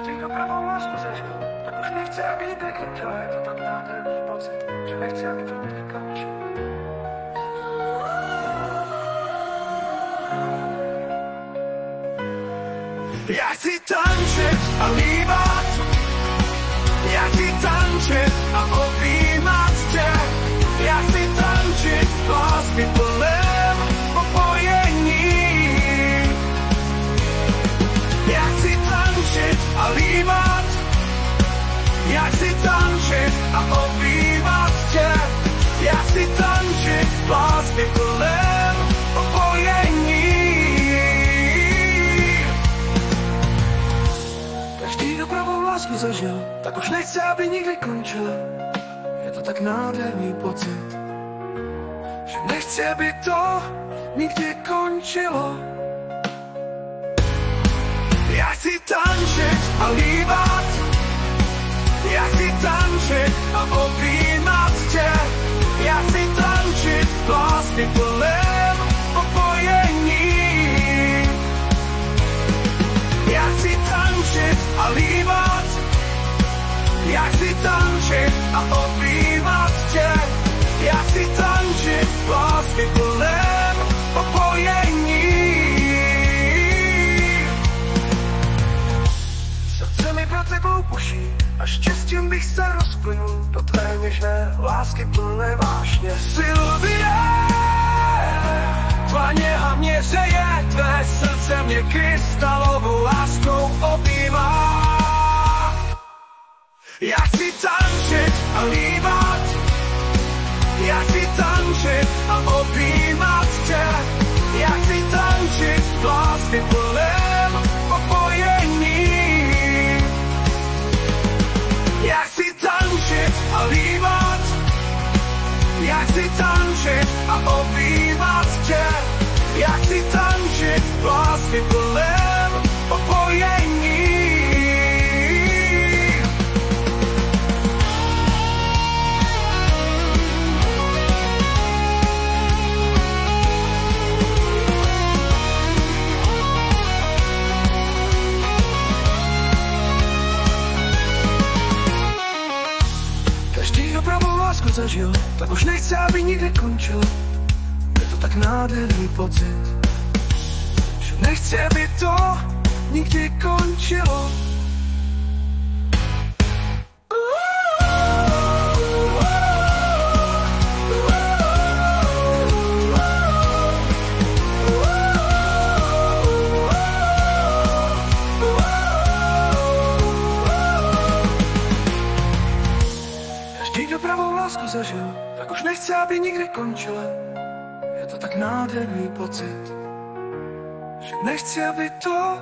Každý, kdo pravou lásku zažil, tak už nechce, aby nikdy končila. Je to tak nádherný pocit, že nechce, aby to nikdy končilo. Já chci tančit a líbat, já chci tančit a objímat tě, já chci tančit lásky plném popojení. Já chci tančit a líbat, já chci tančit a objímat tě, já chci tančit lásky plném popojení. Každý, kdo pravou lásku zažil, tak už nechce, aby nikdy končila. Je to tak nádherný pocit, že nechce, aby to nikdy končilo. Já chci tančit a líbat, já chci tančit a objímat tě, já chci tančit lásky plném popojení. Já chci tančit a líbat, já chci tančit a objímat tě, já chci tančit lásky plném popojení. Srdce mi pro tebou puší a štěstím bych se rozplynul do tvé něžné lásky plné vášně. Sylvie, tvá něha mě hřeje, tvé srdce mě krystalovou láskou objímá. Já chci tančit a líbat, já chci tančit a objímat tě, já chci tančit lásky plném popojení. Já chci tančit a líbat, já chci tančit a objímat tě, já chci tančit lásky plném popojení. Každý, kdo pravou lásku zažil, tak už nechce, aby nikdy končil. Je to tak nádherný pocit, že nechce, aby to nikdy končilo. Každý, kdo pravou lásku zažil, tak už nechce, aby nikdy končila. Je to tak nádherný pocit, že nechci, aby to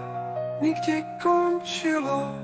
nikdy končilo.